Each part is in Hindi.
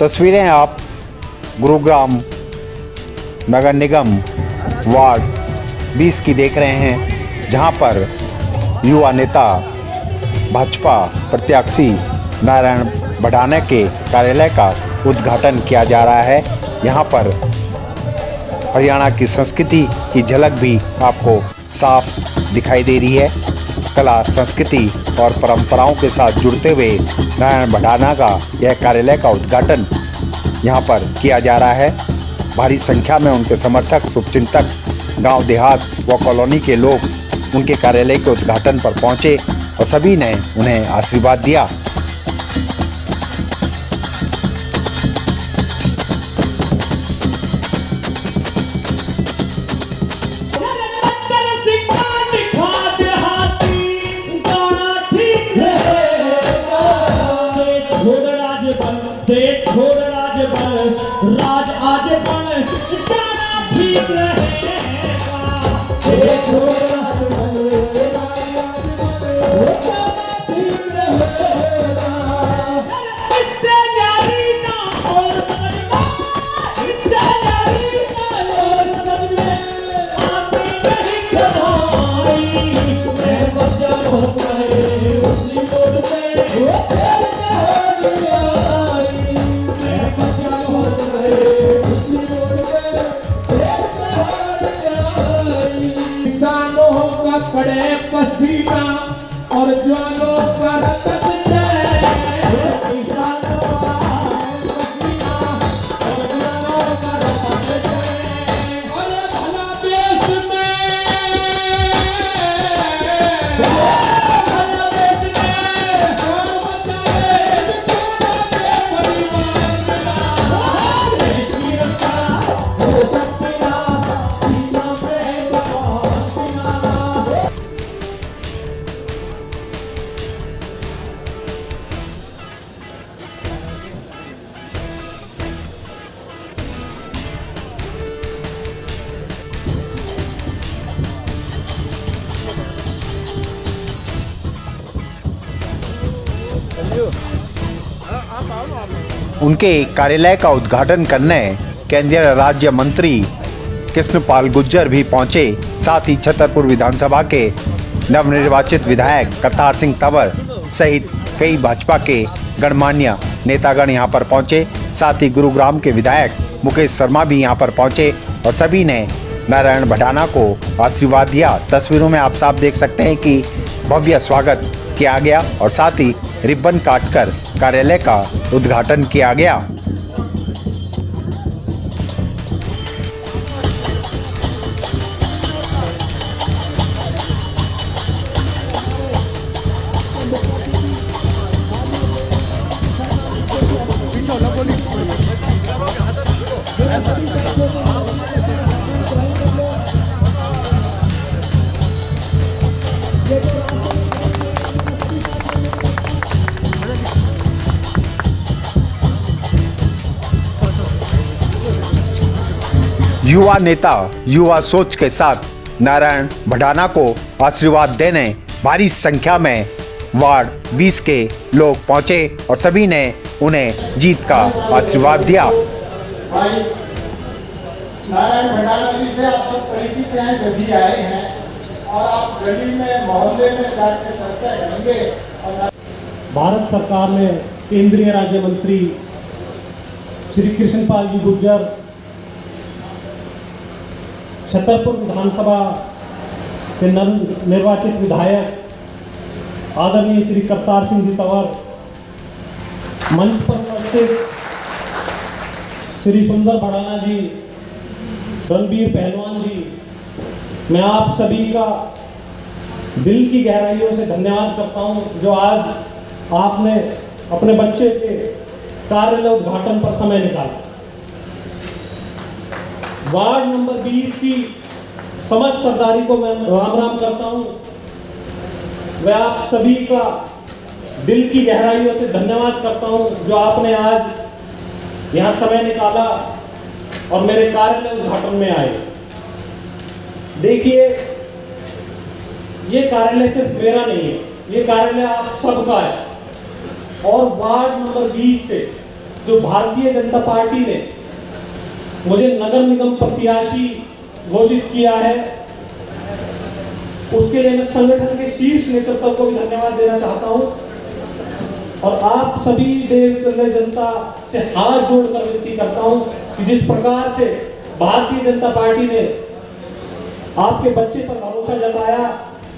तस्वीरें आप गुरुग्राम नगर निगम वार्ड 20 की देख रहे हैं, जहां पर युवा नेता भाजपा प्रत्याशी नारायण भड़ाना के कार्यालय का उद्घाटन किया जा रहा है। यहां पर हरियाणा की संस्कृति की झलक भी आपको साफ दिखाई दे रही है। कला, संस्कृति और परंपराओं के साथ जुड़ते हुए नारायण भड़ाना का यह कार्यालय का उद्घाटन यहां पर किया जा रहा है। भारी संख्या में उनके समर्थक, शुभचिंतक, गांव देहात व कॉलोनी के लोग उनके कार्यालय के उद्घाटन पर पहुंचे और सभी ने उन्हें आशीर्वाद दिया। राज आज बन जाना ठीक रहेगा। इससे न्यारी ना हो सकता, इससे न्यारी ना हो सकते। आती नहीं कमाई मैं बचा होता है उसी मोड़ पे। पड़े पसीना और ज्वालों का रक्त उनके कार्यालय का उद्घाटन करने केंद्रीय राज्य मंत्री कृष्णपाल गुर्जर भी पहुंचे। साथ ही छतरपुर विधानसभा के नवनिर्वाचित विधायक करतार सिंह तंवर सहित कई भाजपा के गणमान्य नेतागण यहां पर पहुंचे। साथ ही गुरुग्राम के विधायक मुकेश शर्मा भी यहां पर पहुंचे और सभी ने नारायण भड़ाना को आशीर्वाद दिया। तस्वीरों में आप साफ देख सकते हैं कि भव्य स्वागत किया गया और साथ ही रिबन काटकर कार्यालय का उद्घाटन किया गया। युवा नेता युवा सोच के साथ नारायण भड़ाना को आशीर्वाद देने भारी संख्या में वार्ड 20 के लोग पहुंचे और सभी ने उन्हें जीत का आशीर्वाद दिया। भाई नारायण भड़ाना जी से आप सब परिचित हैं, जब भी आए हैं और आप गली में मोहल्ले में जाकर चर्चा करेंगे। भारत सरकार ने केंद्रीय राज्य मंत्री श्री कृष्णपाल जी गुर्जर, छतरपुर विधानसभा के नवनिर्वाचित विधायक आदरणीय श्री करतार सिंह जी तंवर, मंच पर उपस्थित श्री सुंदर भड़ाना जी, रणबीर पहलवान जी, मैं आप सभी का दिल की गहराइयों से धन्यवाद करता हूं जो आज आपने अपने बच्चे के कार्यालय उद्घाटन पर समय निकाला। वार्ड नंबर 20 की समस्त सरदारी को मैं राम राम करता हूं। मैं आप सभी का दिल की गहराइयों से धन्यवाद करता हूं जो आपने आज यहां समय निकाला और मेरे कार्यालय उद्घाटन में आए। देखिए, ये कार्यालय सिर्फ मेरा नहीं है, ये कार्यालय आप सबका है और वार्ड नंबर 20 से जो भारतीय जनता पार्टी ने मुझे नगर निगम प्रत्याशी घोषित किया है, उसके लिए मैं संगठन के शीर्ष नेतृत्व को भी धन्यवाद देना चाहता हूं और आप सभी देवतुल्य जनता से हाथ जोड़कर विनती करता हूं कि जिस प्रकार से भारतीय जनता पार्टी ने आपके बच्चे पर भरोसा जताया,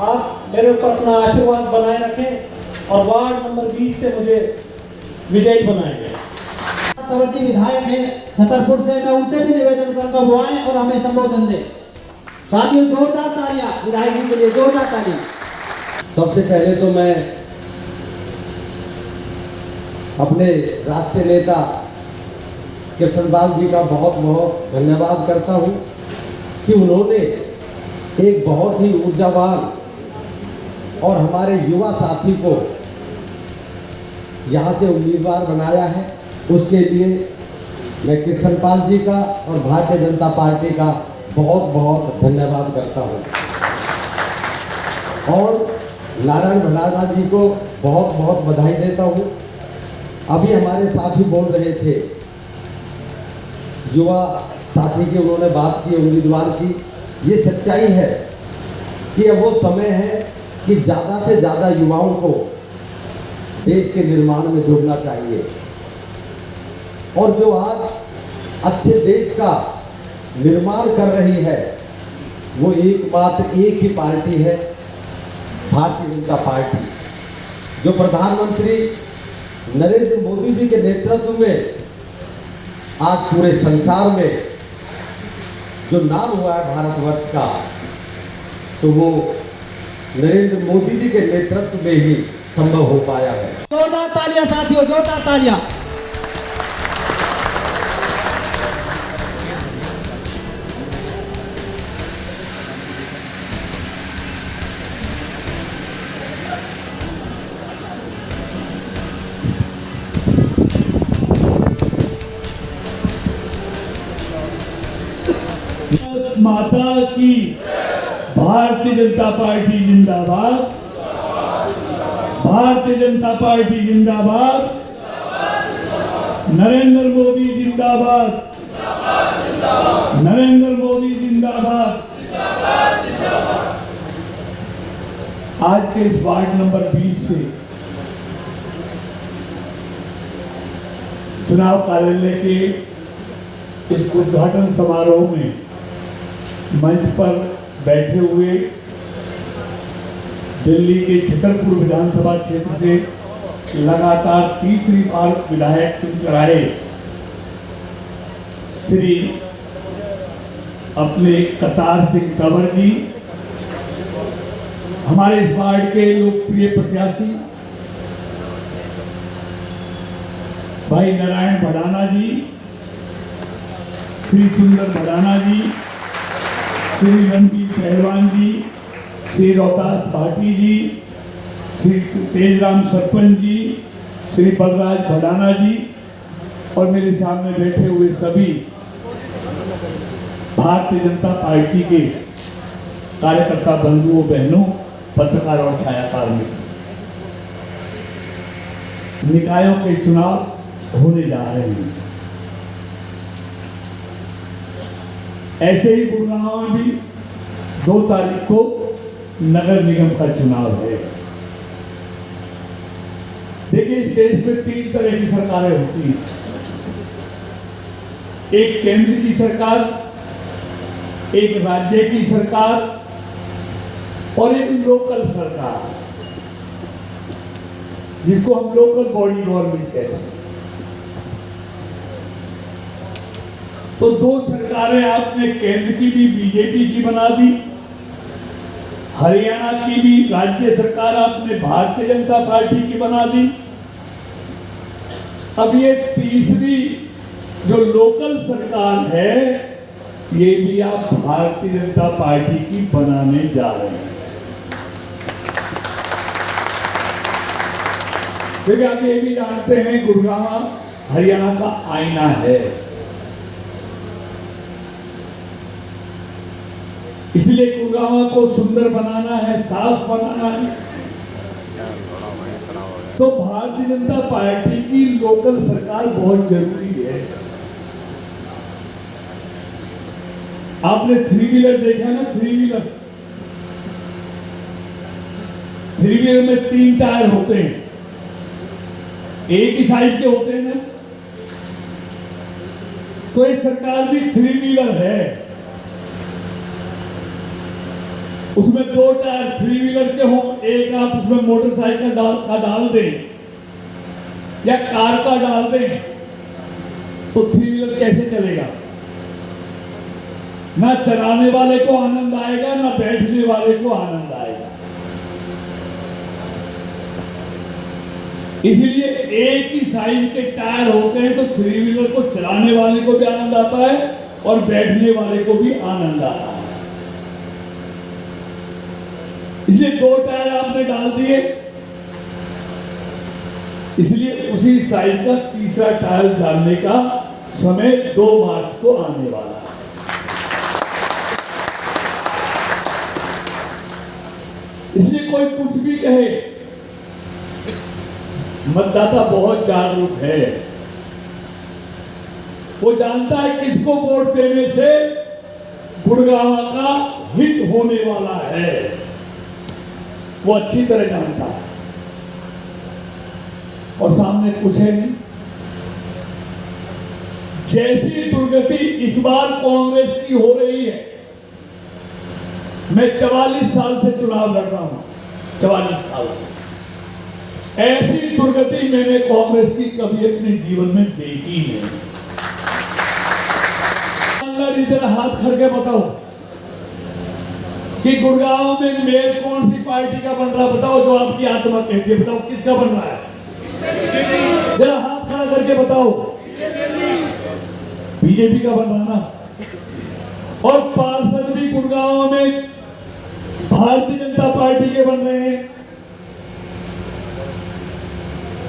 आप मेरे ऊपर अपना आशीर्वाद बनाए रखें और वार्ड नंबर 20 से मुझे विजयी बनाएंगे। तवज्जी विधायक हैं छतरपुर से, मैं उनसे भी निवेदन करूंगा वो आए और हमें संबोधन दें। साथियों जोरदार तालियां विधायक जी के लिए, जोरदार तालियां। सबसे पहले तो मैं अपने राष्ट्रीय नेता कृष्णपाल जी का बहुत बहुत धन्यवाद करता हूं कि उन्होंने एक बहुत ही ऊर्जावान और हमारे युवा साथी को यहाँ से उम्मीदवार बनाया है। उसके लिए मैं कृष्णपाल जी का और भारतीय जनता पार्टी का बहुत बहुत धन्यवाद करता हूँ और नारायण भडाना जी को बहुत बहुत बधाई देता हूँ। अभी हमारे साथी बोल रहे थे, युवा साथी की उन्होंने बात की उम्मीदवार की। ये सच्चाई है कि अब वो समय है कि ज़्यादा से ज़्यादा युवाओं को देश के निर्माण में जुड़ना चाहिए और जो आज अच्छे देश का निर्माण कर रही है वो एकमात्र एक ही पार्टी है, भारतीय जनता पार्टी, जो प्रधानमंत्री नरेंद्र मोदी जी के नेतृत्व में आज पूरे संसार में जो नाम हुआ है भारतवर्ष का, तो वो नरेंद्र मोदी जी के नेतृत्व में ही संभव हो पाया है। जोरदार तालियां साथियों, जोरदार तालियां। माता की, भारतीय जनता पार्टी जिंदाबाद, भारतीय जनता पार्टी जिंदाबाद, नरेंद्र मोदी जिंदाबाद, नरेंद्र मोदी जिंदाबाद। आज के इस वार्ड नंबर 20 से चुनाव कार्यालय के इस उद्घाटन समारोह में मंच पर बैठे हुए दिल्ली के छतरपुर विधानसभा क्षेत्र से लगातार तीसरी बार विधायक चुन कर आए श्री अपने कतार सिंह तंवर जी, हमारे इस वार्ड के लोकप्रिय प्रत्याशी भाई नारायण भडाना जी, श्री सुंदर भडाना जी, श्री रणजीत पहलवान जी, श्री रोहतास भाटी जी, श्री तेजराम सरपंच जी, श्री बलराज भडाना जी और मेरे सामने बैठे हुए सभी भारतीय जनता पार्टी के कार्यकर्ता बंधुओं बहनों, पत्रकार और छायाकार मित्र। निकायों के चुनाव होने जा रहे हैं। ऐसे ही गुड़गांव में भी 2 तारीख को नगर निगम का चुनाव है। देखिए, इस देश में 3 तरह की सरकारें होती हैं। एक केंद्र की सरकार, एक राज्य की सरकार और एक लोकल सरकार, जिसको हम लोकल बॉडी गवर्नमेंट कहते हैं। तो 2 सरकारें आपने केंद्र की भी बीजेपी की बना दी, हरियाणा की भी राज्य सरकार आपने भारतीय जनता पार्टी की बना दी। अब ये तीसरी जो लोकल सरकार है, ये भी आप भारतीय जनता पार्टी की बनाने जा रहे हैं। क्योंकि आप ये भी जानते हैं, गुड़गांव हरियाणा का आईना है, इसलिए गुड़गांव को सुंदर बनाना है, साफ बनाना है। तो भारतीय जनता पार्टी की लोकल सरकार बहुत जरूरी है। आपने 3 व्हीलर देखा ना, 3 व्हीलर में 3 टायर होते हैं, एक ही साइज के होते हैं ना। तो ये सरकार भी 3 व्हीलर है, उसमें 2 टायर 3 व्हीलर के हों, एक आप उसमें मोटरसाइकिल का डाल दें या कार का डाल दें, तो 3 व्हीलर कैसे चलेगा? ना चलाने वाले को आनंद आएगा, ना बैठने वाले को आनंद आएगा। इसलिए एक ही साइज के टायर होते हैं, तो 3 व्हीलर को चलाने वाले को भी आनंद आता है और बैठने वाले को भी आनंद आता है। इसलिए 2 टायर आपने डाल दिए, इसलिए उसी साइज का तीसरा टायर डालने का समय 2 मार्च को आने वाला है। इसलिए कोई कुछ भी कहे, मतदाता बहुत जागरूक है, वो जानता है किसको वोट देने से गुड़गांव का हित होने वाला है, वो अच्छी तरह जानता है। और सामने कुछ है नहीं। जैसी दुर्गति इस बार कांग्रेस की हो रही है, मैं 44 साल से चुनाव लड़ रहा हूं, 44 साल से ऐसी दुर्गति मैंने कांग्रेस की कभी अपने जीवन में देखी नहीं। इधर हाथ करके बताओ कि गुड़गांव में मेयर कौन सी पार्टी का बन रहा, बताओ, जो आपकी आत्मा कहती है, बताओ किसका बन रहा है? जरा हाथ खड़ा करके बताओ। बीजेपी का बन रहा ना। और पार्षद भी गुड़गांव में भारतीय जनता पार्टी के बन रहे हैं।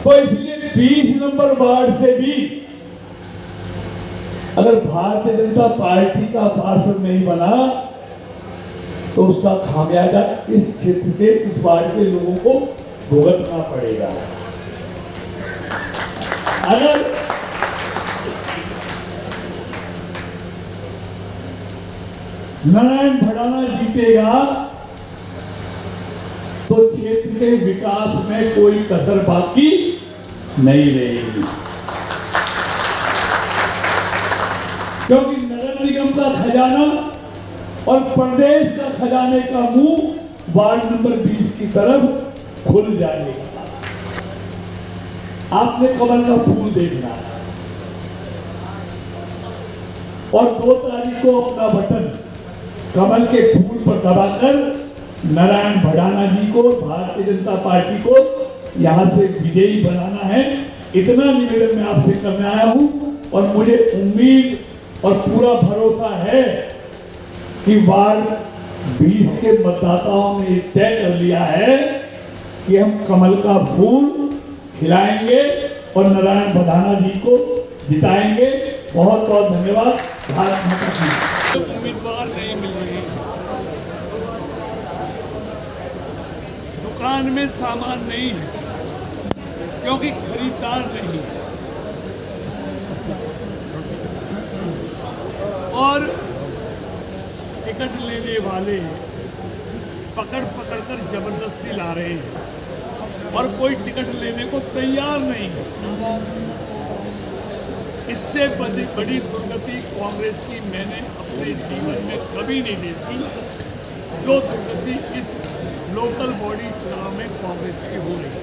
तो इसलिए 20 नंबर वार्ड से भी अगर भारतीय जनता पार्टी का पार्षद नहीं बना तो उसका खामियाजा इस क्षेत्र के, इस वार्ड के लोगों को भुगतना पड़ेगा। अगर नारायण भड़ाना जीतेगा तो क्षेत्र के विकास में कोई कसर बाकी नहीं रहेगी, क्योंकि नगर निगम का खजाना और प्रदेश का खजाने का मुंह वार्ड नंबर 20 की तरफ खुल जाएगा। आपने कमल का फूल देखना है और 2 तारीख को अपना बटन कमल के फूल पर दबाकर नारायण भड़ाना जी को, भारतीय जनता पार्टी को यहां से विजयी बनाना है। इतना निवेदन मैं आपसे करने आया हूं और मुझे उम्मीद और पूरा भरोसा है कि वार्ड 20 के मतदाताओं ने तय कर लिया है कि हम कमल का फूल खिलाएंगे और नारायण भड़ाना जी को जिताएंगे। बहुत बहुत धन्यवाद। भारत माता की। उम्मीदवार नहीं मिल रहे, दुकान में सामान नहीं है क्योंकि खरीदार नहीं है, और टिकट लेने वाले पकड़ पकड़ कर जबरदस्ती ला रहे हैं और कोई टिकट लेने को तैयार नहीं है। इससे बड़ी दुर्गति कांग्रेस की मैंने अपने जीवन में कभी नहीं देखी, जो दुर्गति इस लोकल बॉडी चुनाव में कांग्रेस की हो रही है।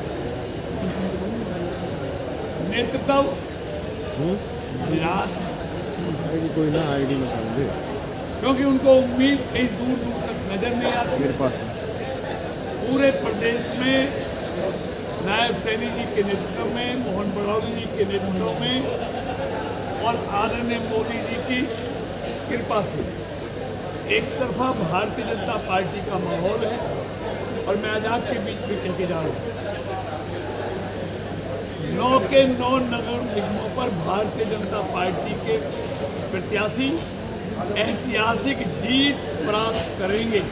नेतृत्व निराश कोई ना आईडी निकाल दे, क्योंकि उनको उम्मीद कहीं दूर दूर तक नजर नहीं आती। मेरे पास पूरे प्रदेश में नायब सैनी जी के नेतृत्व में, मोहन बड़ौदी जी के नेतृत्व में और आदरणीय मोदी जी की कृपा से एक तरफा भारतीय जनता पार्टी का माहौल है। और मैं आज आपके बीच में कह के जा रहा हूँ, 9 के 9 नगर निगमों पर भारतीय जनता पार्टी के प्रत्याशी ऐतिहासिक जीत प्राप्त करेंगे।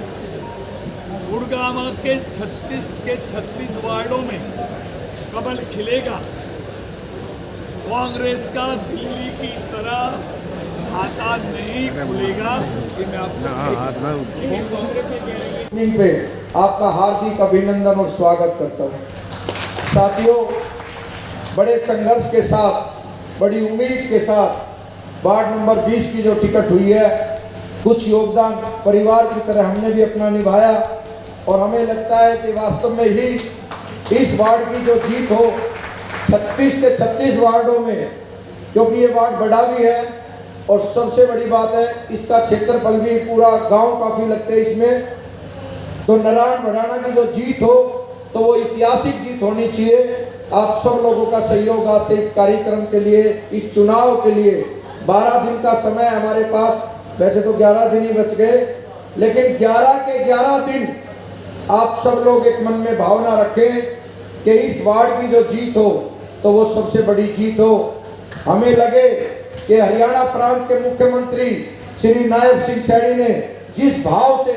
गुड़गांव के 36 वार्डों में कमल खिलेगा। कांग्रेस का दिल्ली की तरह खाता नहीं खुलेगा। कि मैं आपको मीटिंग पे आपका हार्दिक अभिनंदन और स्वागत करता हूँ। साथियों, बड़े संघर्ष के साथ, बड़ी उम्मीद के साथ वार्ड नंबर 20 की जो टिकट हुई है, कुछ योगदान परिवार की तरह हमने भी अपना निभाया और हमें लगता है कि वास्तव में ही इस वार्ड की जो जीत हो 36 के 36 वार्डों में, क्योंकि ये वार्ड बड़ा भी है और सबसे बड़ी बात है इसका क्षेत्रफल भी, पूरा गांव काफ़ी लगते हैं इसमें, तो नारायण भड़ाना की जो जीत हो तो वो ऐतिहासिक जीत होनी चाहिए। आप सब लोगों का सहयोग आज से इस कार्यक्रम के लिए, इस चुनाव के लिए 12 दिन का समय हमारे पास, वैसे तो 11 दिन ही बच गए, लेकिन 11 के 11 दिन आप सब लोग एक मन में भावना रखें कि इस वार्ड की जो जीत हो तो वो सबसे बड़ी जीत हो। हमें लगे कि हरियाणा प्रांत के मुख्यमंत्री श्री नायब सिंह सैनी ने जिस भाव से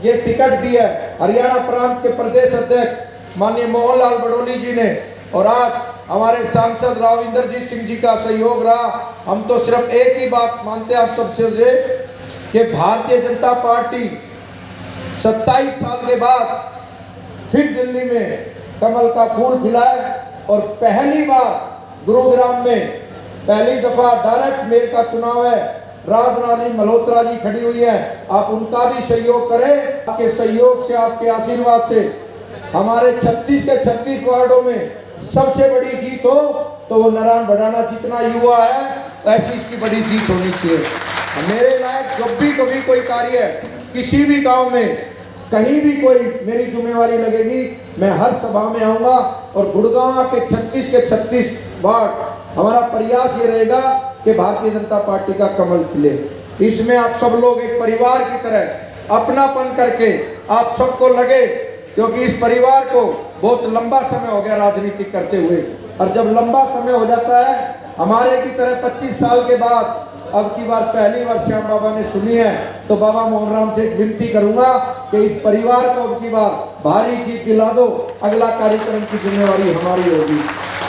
ये टिकट दी है, हरियाणा प्रांत के प्रदेश अध्यक्ष माननीय मोहन लाल बड़ोली जी ने, और आज हमारे सांसद राव इंद्रजीत सिंह जी का सहयोग रहा। हम तो सिर्फ एक ही बात मानते हैं आप सबसे कि भारतीय जनता पार्टी 27 साल के बाद फिर दिल्ली में कमल का फूल खिलाए और पहली बार गुरुग्राम में पहली दफा डायरेक्ट मेयर का चुनाव है। राजरानी मल्होत्रा जी खड़ी हुई है, आप उनका भी सहयोग करें। आपके सहयोग से, आपके आशीर्वाद से हमारे 36 के 36 वार्डों में सबसे बड़ी जीत हो तो वो नारायण भड़ाना जितना युवा है ऐसी इसकी बड़ी जीत होनी चाहिए। मेरे लायक जब भी कभी कोई कार्य किसी भी गांव में कहीं भी कोई मेरी जिम्मेवारी लगेगी, मैं हर सभा में आऊँगा और गुड़गांव के 36 के 36 वार्ड हमारा प्रयास ये रहेगा कि भारतीय जनता पार्टी का कमल खिले। इसमें आप सब लोग एक परिवार की तरह अपनापन करके आप सबको लगे, क्योंकि इस परिवार को बहुत लंबा समय हो गया राजनीति करते हुए, और जब लंबा समय हो जाता है हमारे की तरह 25 साल के बाद अब की बार पहली बार श्याम बाबा ने सुनी है, तो बाबा मोहन राम से एक विनती करूंगा कि इस परिवार को अब की बार भारी जीत दिला दो। अगला कार्यक्रम की जिम्मेवारी हमारी होगी,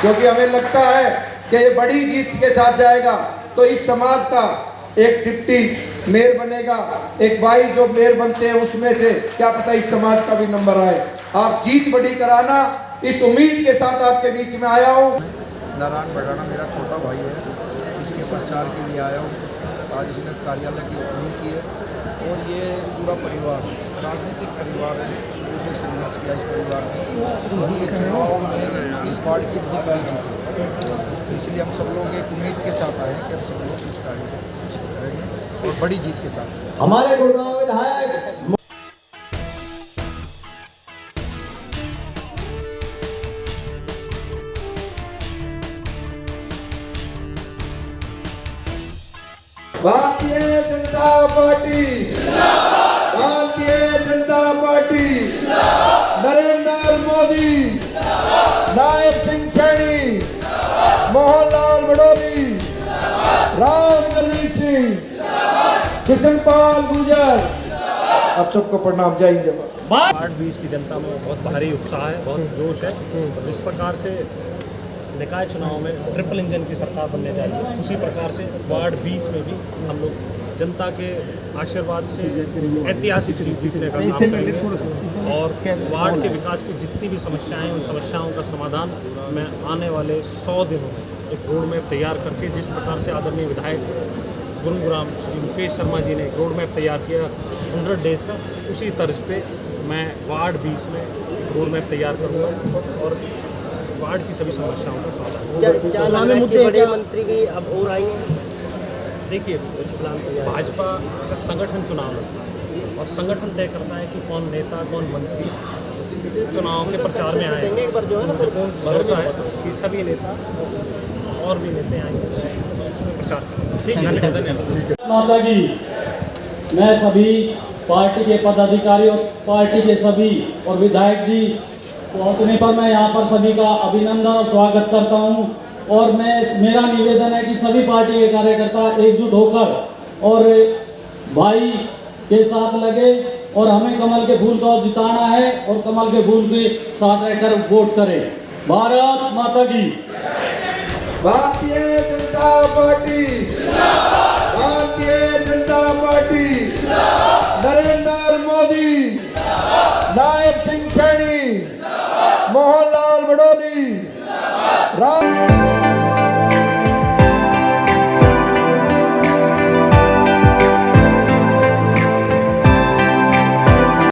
क्योंकि हमें लगता है कि ये बड़ी जीत के साथ जाएगा तो इस समाज का एक डिप्टी मेयर बनेगा, एक वाइस जो मेयर बनते हैं उसमें से क्या पता इस समाज का भी नंबर आए। आप जीत बड़ी कराना, इस उम्मीद के साथ आपके बीच में आया हूँ। नारायण भड़ाना मेरा छोटा भाई है, इसके प्रचार के लिए आया हूँ। आज इसने कार्यालय की ओपनिंग की है और ये पूरा परिवार राजनीतिक परिवार है, शुरू से संघर्ष किया इस परिवार ने और ये चुनाव में इस वार्ड की बहुत बड़ी जीत है। इसलिए हम सब लोग एक उम्मीद के साथ आए हैं कि हम सब लोग इस कार्य को करेंगे और बड़ी जीत के साथ। हमारे गुड़गांव विधायक भारतीय जनता पार्टी, भारतीय जनता पार्टी, नरेंद्र मोदी, नायब सिंह सैनी, मोहनलाल बड़ोली, राव इंद्रजीत सिंह, कृष्णपाल गुर्जर, आप सबको प्रणाम। जय हिंद, जय भारत। वार्ड 20 की जनता में बहुत भारी उत्साह है, बहुत जोश है। और जिस प्रकार से निकाय चुनाव में ट्रिपल इंजन की सरकार बनने जा रही है, उसी प्रकार से वार्ड 20 में भी हम लोग जनता के आशीर्वाद से ऐतिहासिक जीतने का काम करेंगे और वार्ड के विकास की जितनी भी समस्याएं हैं उन समस्याओं का समाधान मैं आने वाले 100 दिनों में एक रोड मैप तैयार करके, जिस प्रकार से आदरणीय विधायक गुरुग्राम श्री मुकेश शर्मा जी ने एक रोड मैप तैयार किया 100 डेज का, उसी तर्ज पे मैं वार्ड 20 में एक रोड मैप तैयार करूँगा और वार्ड की सभी समस्याओं का समाधान। बड़े मंत्री भी अब और आएंगे। देखिए, भाजपा का संगठन चुनाव लड़ता है और संगठन तय करता है कि कौन नेता कौन मंत्री चुनाव के प्रचार में आए। एक बार जो है ना, भरोसा है कि सभी नेता और भी नेता आएंगे प्रचार करेंगे। ठीक है, धन्यवाद। माता की मैं सभी पार्टी के पदाधिकारियों, पार्टी के सभी और विधायक जी पहुंचने पर मैं यहाँ पर सभी का अभिनंदन और स्वागत करता हूँ। और मेरा निवेदन है कि सभी पार्टी के कार्यकर्ता एकजुट होकर और भाई के साथ लगे और हमें कमल के फूल को जिताना है और कमल के फूल के साथ रहकर वोट करें। भारत माता की। भारतीय जनता पार्टी